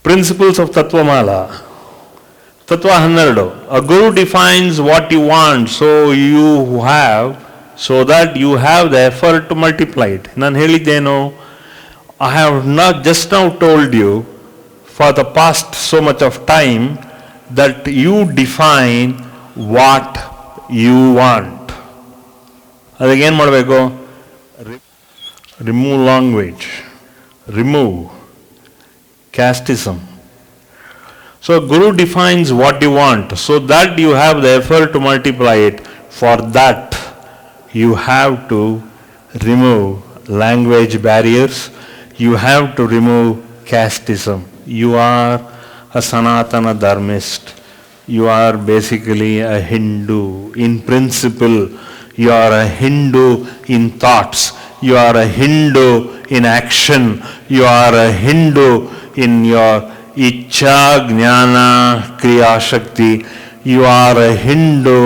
Principles of Tattvamala. Tattva 12. A guru defines what you want, so that you have the effort to multiply it. ನಾನು ಹೇಳಿದ್ದೇನು? I have not just now told you for the past so much of time that you define what you want. ಅದಕ್ಕೆ ಏನು ಮಾಡಬೇಕು? Remove language. Remove casteism. So Guru defines what you want, so that you have the effort to multiply it. For that, you have to remove language barriers. You have to remove casteism. You are a Sanatana Dharmist. You are basically a Hindu. In principle, you are a Hindu in thoughts. You are a Hindu in action. You are a Hindu in your Ichcha, Jnana, Kriya Shakti. You are a Hindu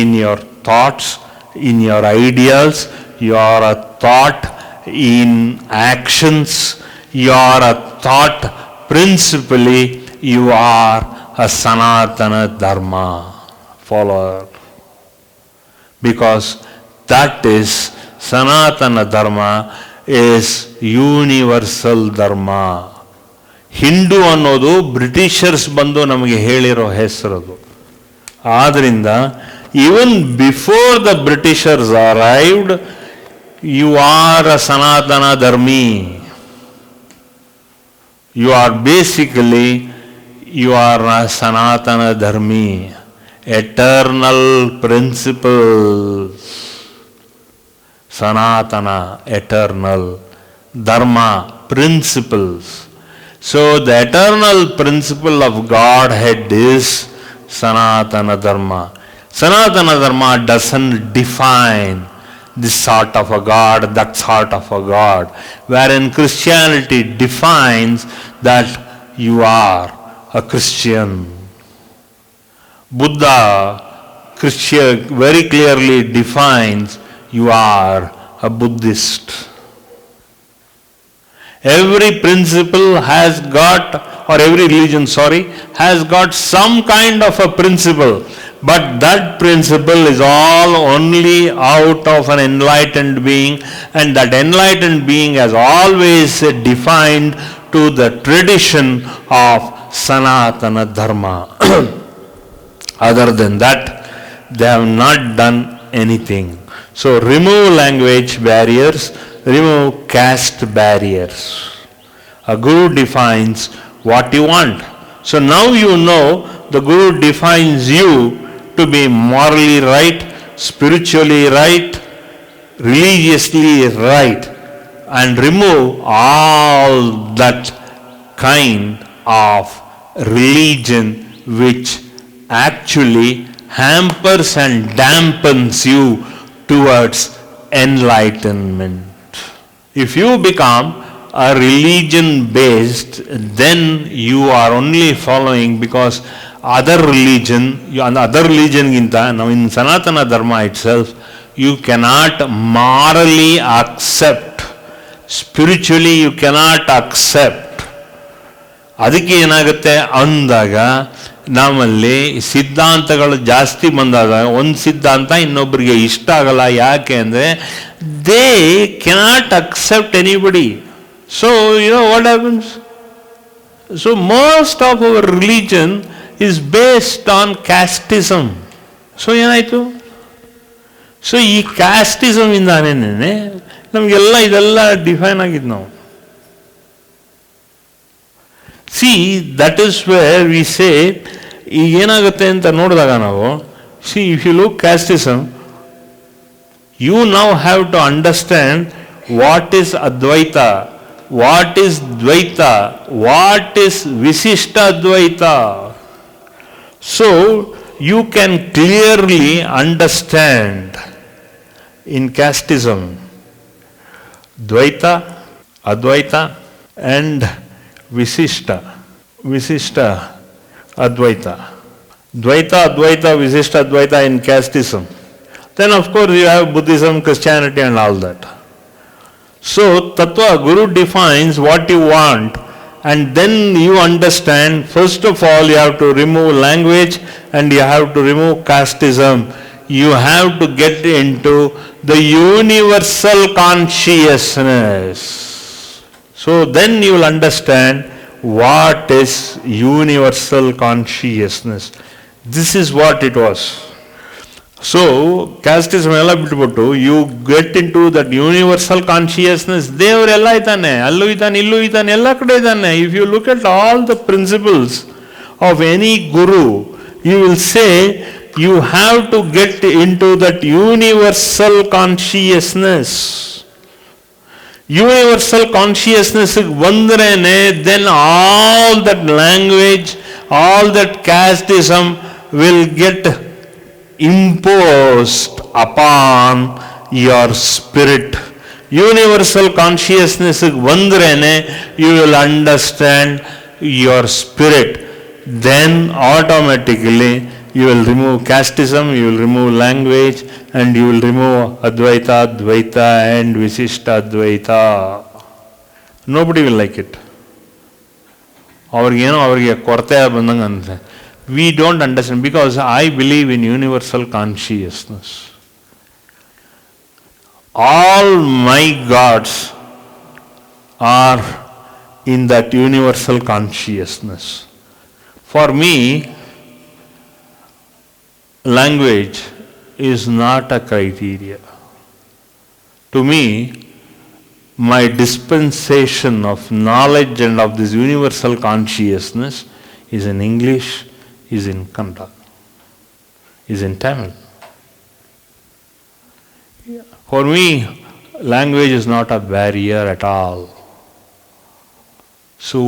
in your thoughts, in your ideals. You are a thought in actions. You are a thought. Principally, you are a Sanatana Dharma follower. Because that is Sanatana Dharma is universal Dharma. Hindu ಅನ್ನೋದು Britishers ಬಂದು ನಮಗೆ ಹೇಳಿರೋ ಹೆಸರದು. ಆದ್ದರಿಂದ even before the Britishers arrived, you are a sanatana dharmi. You are basically you are a sanatana dharmi. Eternal principles. Sanatana eternal, dharma principles. So the eternal principle of Godhead is Sanatana Dharma. Sanatana Dharma doesn't define this sort of a God, that sort of a God. Wherein Christianity defines that you are a Christian. Buddha very clearly defines you are a Buddhist. Every principle has got, or every religion, has got some kind of a principle. But that principle is all only out of an enlightened being, and that enlightened being has always defined to the tradition of Sanatana Dharma. Other than that, they have not done anything. So remove language barriers, remove caste barriers. A guru defines what you want. So now you know the guru defines you to be morally right, spiritually right, religiously right, and remove all that kind of religion which actually hampers and dampens you towards enlightenment. If you become a religion based, then you are only following because other religion ginta, now in Sanatana Dharma itself, you cannot morally accept, spiritually you cannot accept. ಅದಕ್ಕೆ ಏನಾಗುತ್ತೆ ಅಂದಾಗ ನಮ್ಮಲ್ಲಿ ಸಿದ್ಧಾಂತಗಳು ಜಾಸ್ತಿ ಬಂದಾಗ ಒಂದು ಸಿದ್ಧಾಂತ ಇನ್ನೊಬ್ಬರಿಗೆ ಇಷ್ಟ ಆಗಲ್ಲ. ಯಾಕೆ ಅಂದರೆ they cannot accept anybody. So you know what happens? So most of our religion is based on casteism. So ಏನಾಯಿತು? ಸೊ ಈ ಕ್ಯಾಸ್ಟಿಸಮ್ ಇಂದಾನೇ ನಮಗೆಲ್ಲ ಇದೆಲ್ಲ ಡಿಫೈನ್ ಆಗಿದ್ದು ನಾವು. See, that is where we say, ಈಗ ಏನಾಗುತ್ತೆ ಅಂತ ನೋಡಿದಾಗ ನಾವು, see, if you look casteism, you now have to understand what is Advaita, what is Dvaita, what is Visishta Advaita. So, you can clearly understand in casteism Dvaita, Advaita and Visishta Advaita. Dvaita, Advaita, Visishta Advaita in casteism. Then of course you have Buddhism, Christianity and all that. So Tattva Guru defines what you want and then you understand, first of all, you have to remove language and you have to remove casteism. You have to get into the universal consciousness. So then you will understand what is universal consciousness. This is what it was. So, casteism ಎಲ್ಲ ಬಿಟ್ಬಿಟ್ಟು you get into that universal consciousness. ದೇವರೆಲ್ಲ ಇದ್ದಾನೆ, ಅಲ್ಲೂ ಇದ್ದಾನೆ, ಇಲ್ಲೂ ಇದ್ದಾನೆ, ಎಲ್ಲ ಕಡೆ ಇದ್ದಾನೆ. If you look at all the principles of any guru, you will say you have to get into that universal consciousness. Universal consciousness ಬಂದ್ರೇನೆ, then all that language, all that casteism will get imposed upon your spirit. Universal consciousness ಬಂದ್ರೇನೆ, you will understand your spirit. Then automatically you will remove casteism, you will remove language, and you will remove Advaita, Dvaita and Visishta Advaita. Nobody will like it. ಅವ್ರಿಗೆ ಕೊರತೆ ಬಂದಂಗೆ ಅನ್ಸುತ್ತೆ. We don't understand, because I believe in universal consciousness. All my gods are in that universal consciousness. For me, language is not a criteria. To me, my dispensation of knowledge and of this universal consciousness is in English, is in Kannada, is in Tamil. For me, language is not a barrier at all. So,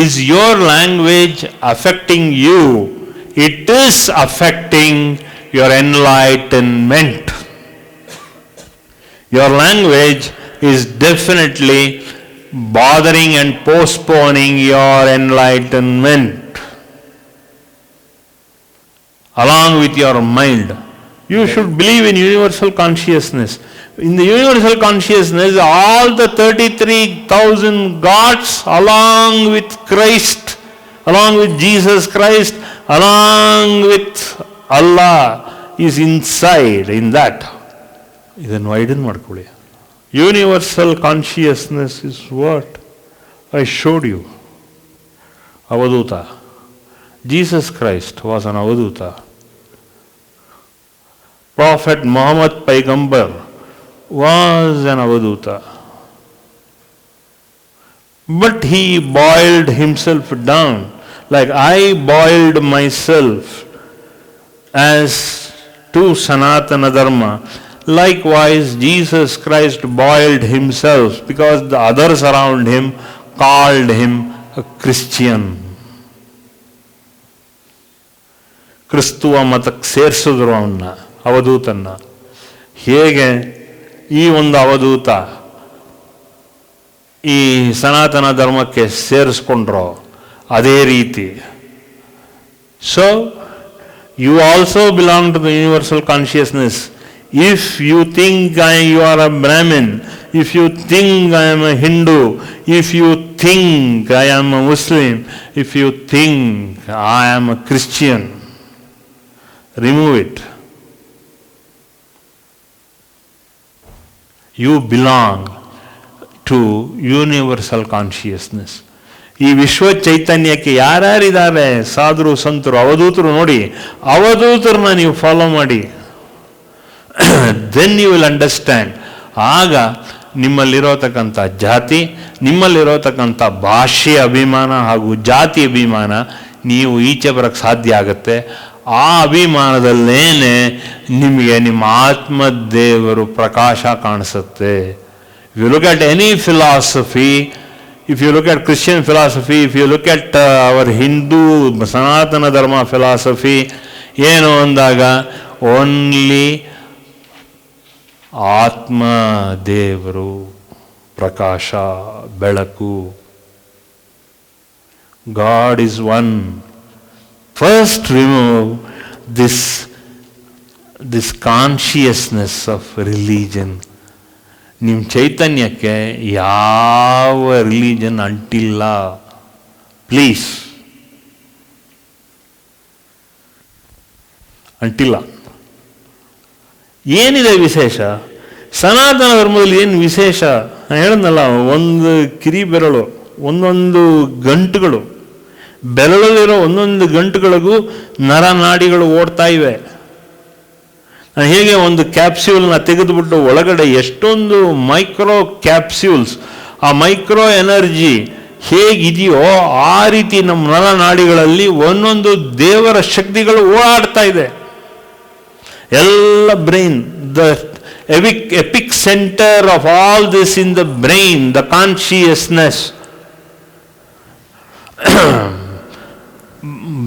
is your language affecting you? It is affecting your enlightenment. Your language is definitely bothering and postponing your enlightenment. Along with your mind. You should believe in universal consciousness. In the universal consciousness, all the 33,000 gods along with Christ, along with Jesus Christ, along with Allah is inside in that. ಇದನ್ನು widen ಮಾಡ್ಕೊಳ್ಳಿ. Universal consciousness is what I showed you. Avaduta. Jesus Christ was an Avaduta. Prophet Muhammad Paigambar was an Avaduta. But he boiled himself down, like I boiled myself as to Sanatana Dharma. Likewise, Jesus Christ boiled himself because the others around him called him a Christian. ಕ್ರಿಸ್ತುವ ಮತಕ್ಕೆ ಸೇರಿಸಿದ್ರು ಅವನ್ನ, ಅವಧೂತನ್ನ. ಹೇಗೆ ಈ ಒಂದು ಅವಧೂತ ಈ ಸನಾತನ ಧರ್ಮಕ್ಕೆ ಸೇರಿಸ್ಕೊಂಡ್ರೋ ಅದೇ ರೀತಿ. So you also belong to the universal consciousness. If you think you are a Brahmin, if you think I am a Hindu, if you think I am a Muslim, if you think I am a Christian, remove it. You belong to universal consciousness. ಈ ವಿಶ್ವ ಚೈತನ್ಯಕ್ಕೆ ಯಾರ್ಯಾರಿದ್ದಾರೆ ಸಾಧುರು ಸಂತರು ಅವಧೂತರು ನೋಡಿ, ಅವಧೂತರನ್ನ ನೀವು follow ಮಾಡಿ. Then you will understand. ಆಗ ನಿಮ್ಮಲ್ಲಿರೋತಕ್ಕಂಥ ಜಾತಿ, ನಿಮ್ಮಲ್ಲಿರೋತಕ್ಕಂಥ ಭಾಷೆಯ ಅಭಿಮಾನ ಹಾಗೂ ಜಾತಿ ಅಭಿಮಾನ ನೀವು ಈಚೆ ಬರೋಕ್ಕೆ ಸಾಧ್ಯ ಆಗುತ್ತೆ. ಆ ಅಭಿಮಾನದಲ್ಲೇನೆ ನಿಮಗೆ ನಿಮ್ಮ ಆತ್ಮದೇವರು ಪ್ರಕಾಶ ಕಾಣಿಸುತ್ತೆ. If you look at any philosophy, if you look at Christian philosophy, if you look at our Hindu Sanatana Dharma philosophy, ಏನು ಅಂದಾಗ ಓನ್ಲಿ ಆತ್ಮ ದೇವರು ಪ್ರಕಾಶ ಬೆಳಕು. God is one. First remove this consciousness of religion. ನಿಮ್ಮ ಚೈತನ್ಯಕ್ಕೆ ಯಾವ religion ಅಂಟಿಲ್ಲ. Please, ಅಂಟಿಲ್ಲ. ಏನಿದೆ ವಿಶೇಷ? ಸನಾತನ ಧರ್ಮದಲ್ಲಿ ಏನು ವಿಶೇಷ? ನಾನು ಹೇಳಿದ್ನಲ್ಲ, ಒಂದು ಕಿರಿ ಬೆರಳು, ಒಂದೊಂದು ಗಂಟುಗಳು, ಬೆರಳಲ್ಲಿರೋ ಒಂದೊಂದು ಗಂಟುಗಳಿಗೂ ನರನಾಡಿಗಳು ಓಡ್ತಾ ಇವೆ. ಹೇಗೆ ಒಂದು ಕ್ಯಾಪ್ಸ್ಯೂಲ್ನ ತೆಗೆದುಬಿಟ್ಟು ಒಳಗಡೆ ಎಷ್ಟೊಂದು ಮೈಕ್ರೋ ಕ್ಯಾಪ್ಸ್ಯೂಲ್ಸ್, ಆ ಮೈಕ್ರೋ ಎನರ್ಜಿ ಹೇಗಿದೆಯೋ ಆ ರೀತಿ ನಮ್ಮ ನರನಾಡಿಗಳಲ್ಲಿ ಒಂದೊಂದು ದೇವರ ಶಕ್ತಿಗಳು ಓಡಾಡ್ತಾ ಇದೆ. ಎಲ್ಲ brain, the epic center of all this in the brain, the consciousness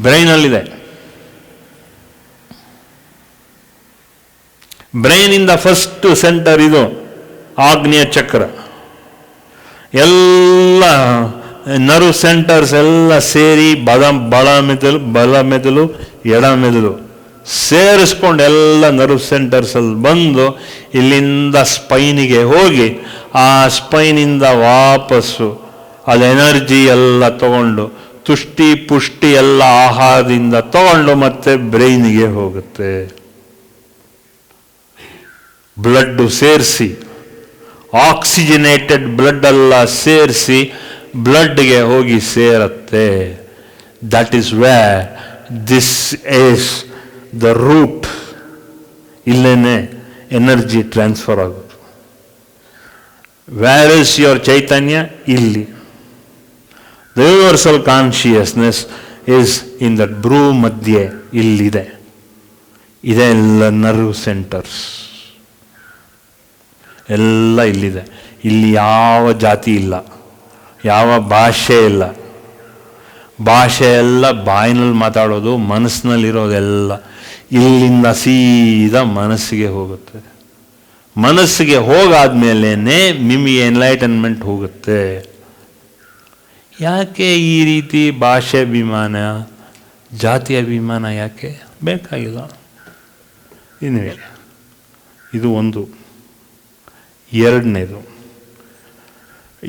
ಬ್ರೈನಲ್ಲಿದೆ. ಬ್ರೈನಿಂದ ಫಸ್ಟ್ ಸೆಂಟರ್ ಇದು ಆಗ್ನೇಯ ಚಕ್ರ. ಎಲ್ಲ ನರ್ವ್ ಸೆಂಟರ್ಸ್ ಎಲ್ಲ ಸೇರಿ ಬಲ ಮೆದುಳು ಎಡ ಮೆದುಳು ಸೇರಿಸ್ಕೊಂಡು ಎಲ್ಲ ನರ್ವ್ ಸೆಂಟರ್ಸ್ ಅಲ್ಲಿ ಬಂದು ಇಲ್ಲಿಂದ ಸ್ಪೈನಿಗೆ ಹೋಗಿ, ಆ ಸ್ಪೈನಿಂದ ವಾಪಸ್ಸು ಅದು ಎನರ್ಜಿ ಎಲ್ಲ ತಗೊಂಡು ತುಷ್ಟಿ ಪುಷ್ಟಿ ಎಲ್ಲ ಆಹಾರದಿಂದ ತಗೊಂಡು ಮತ್ತೆ ಬ್ರೈನಿಗೆ ಹೋಗುತ್ತೆ. ಬ್ಲಡ್ ಸೇರಿಸಿ, ಆಕ್ಸಿಜನೇಟೆಡ್ ಬ್ಲಡ್ ಎಲ್ಲ ಸೇರಿಸಿ ಬ್ಲಡ್ಗೆ ಹೋಗಿ ಸೇರತ್ತೆ. That is where this is the root. ಇಲ್ಲೇನೆ ಎನರ್ಜಿ ಟ್ರಾನ್ಸ್ಫರ್ ಆಗೋದು. Where is your chaitanya? ಇಲ್ಲಿ. The universal consciousness is in that brow ಮಧ್ಯೆ, ಇಲ್ಲಿದೆ. ಇದೆಲ್ಲ ನರ್ವ್ ಸೆಂಟರ್ಸ್ ಎಲ್ಲ ಇಲ್ಲಿದೆ. ಇಲ್ಲಿ ಯಾವ ಜಾತಿ ಇಲ್ಲ, ಯಾವ ಭಾಷೆ ಇಲ್ಲ. ಭಾಷೆ ಎಲ್ಲ ಬಾಯಿನಲ್ಲಿ ಮಾತಾಡೋದು, ಮನಸ್ಸಿನಲ್ಲಿರೋದೆಲ್ಲ ಇಲ್ಲಿಂದ ಸೀದಾ ಮನಸ್ಸಿಗೆ ಹೋಗುತ್ತೆ. ಮನಸ್ಸಿಗೆ ಹೋಗಾದ್ಮೇಲೆ ನಿಮಗೆ ಎನ್ಲೈಟನ್ಮೆಂಟ್ ಹೋಗುತ್ತೆ. ಯಾಕೆ ಈ ರೀತಿ ಭಾಷೆ ಅಭಿಮಾನ, ಜಾತಿ ಅಭಿಮಾನ ಯಾಕೆ ಬೇಕಾಗಿಲ್ಲ? ಇದು ಒಂದು. ಎರಡನೇದು,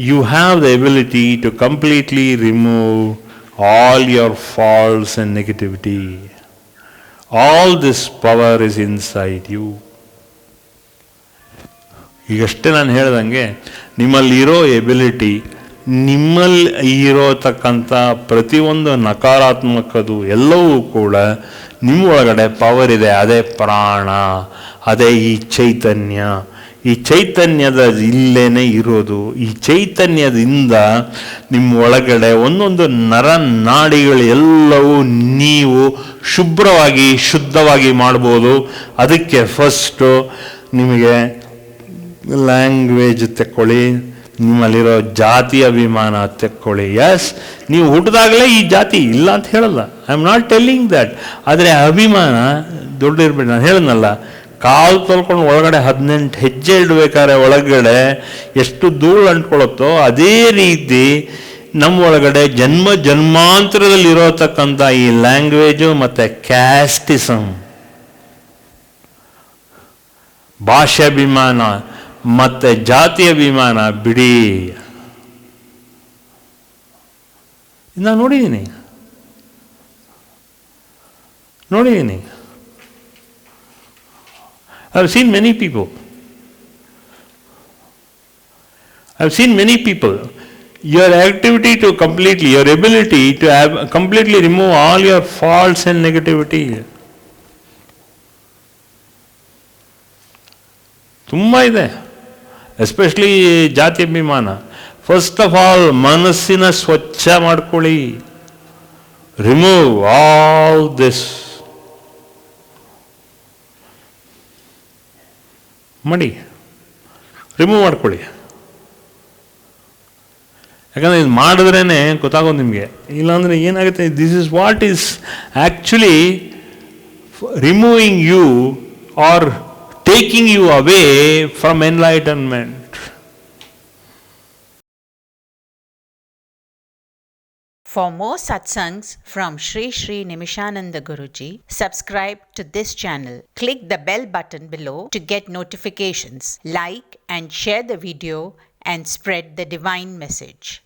you have the ability to completely remove all your faults and negativity. All this power is inside you. ಈಗಷ್ಟೇ ನಾನು ಹೇಳ್ದಂಗೆ, ನಿಮ್ಮಲ್ಲಿರೋ ಎಬಿಲಿಟಿ, ನಿಮ್ಮಲ್ಲಿ ಇರೋತಕ್ಕಂಥ ಪ್ರತಿಯೊಂದು ನಕಾರಾತ್ಮಕದು ಎಲ್ಲವೂ ಕೂಡ ನಿಮ್ಮ ಒಳಗಡೆ ಪವರ್ ಇದೆ. ಅದೇ ಪ್ರಾಣ, ಅದೇ ಈ ಚೈತನ್ಯ. ಈ ಚೈತನ್ಯದ ಇಲ್ಲೇನೆ ಇರೋದು. ಈ ಚೈತನ್ಯದಿಂದ ನಿಮ್ಮ ಒಳಗಡೆ ಒಂದೊಂದು ನರನಾಡಿಗಳು ಎಲ್ಲವೂ ನೀವು ಶುಭ್ರವಾಗಿ ಶುದ್ಧವಾಗಿ ಮಾಡ್ಬೋದು. ಅದಕ್ಕೆ ಫಸ್ಟು ನಿಮಗೆ ಲ್ಯಾಂಗ್ವೇಜ್ ತೆಕ್ಕೊಳ್ಳಿ, ನಿಮ್ಮಲ್ಲಿರೋ ಜಾತಿ ಅಭಿಮಾನ ತೆಕ್ಕೊಳ್ಳಿ. ಎಸ್, ನೀವು ಹುಟ್ಟಿದಾಗಲೇ ಈ ಜಾತಿ ಇಲ್ಲ ಅಂತ ಹೇಳಲ್ಲ, I am not telling that. ಆದರೆ ಅಭಿಮಾನ ದೊಡ್ಡಿರ್ಬೇಡಿ. ನಾನು ಹೇಳನಲ್ಲ, ಕಾಲು ತೊಳ್ಕೊಂಡು ಒಳಗಡೆ 18 ಹೆಜ್ಜೆ ಇಡಬೇಕಾದ್ರೆ ಒಳಗಡೆ ಎಷ್ಟು ಧೂಳು ಅಂಟ್ಕೊಳ್ಳುತ್ತೋ ಅದೇ ರೀತಿ ನಮ್ಮ ಒಳಗಡೆ ಜನ್ಮ ಜನ್ಮಾಂತರದಲ್ಲಿ ಇರೋತಕ್ಕಂಥ ಈ ಲ್ಯಾಂಗ್ವೇಜು ಮತ್ತು ಕ್ಯಾಸ್ಟಿಸಮ್, ಭಾಷಾಭಿಮಾನ ಮತ್ತು ಜಾತಿ ಅಭಿಮಾನ ಬಿಡಿ. ನಾನು ನೋಡಿದ್ದೀನಿ. I've seen many people. Your activity to completely, your ability to have completely remove all your faults and negativity. ತುಂಬ ಇದೆ, ಎಸ್ಪೆಷಲಿ ಜಾತಿ ಅಭಿಮಾನ. ಫಸ್ಟ್ ಆಫ್ ಆಲ್ ಮನಸ್ಸಿನ ಸ್ವಚ್ಛ ಮಾಡ್ಕೊಳ್ಳಿ. ರಿಮೂವ್ ಆಲ್ ದಿಸ್ ಮಾಡಿ, ರಿಮೂವ್ ಮಾಡ್ಕೊಳ್ಳಿ. ಯಾಕಂದರೆ ಇದು ಮಾಡಿದ್ರೇ ಗೊತ್ತಾಗೋದು ನಿಮಗೆ. ಇಲ್ಲಾಂದರೆ ಏನಾಗುತ್ತೆ, this is what is actually removing you are taking you away from enlightenment. For more satsangs from Sri Sri Nimishananda Guruji, subscribe to this channel. Click the bell button below to get notifications. Like and share the video and spread the divine message.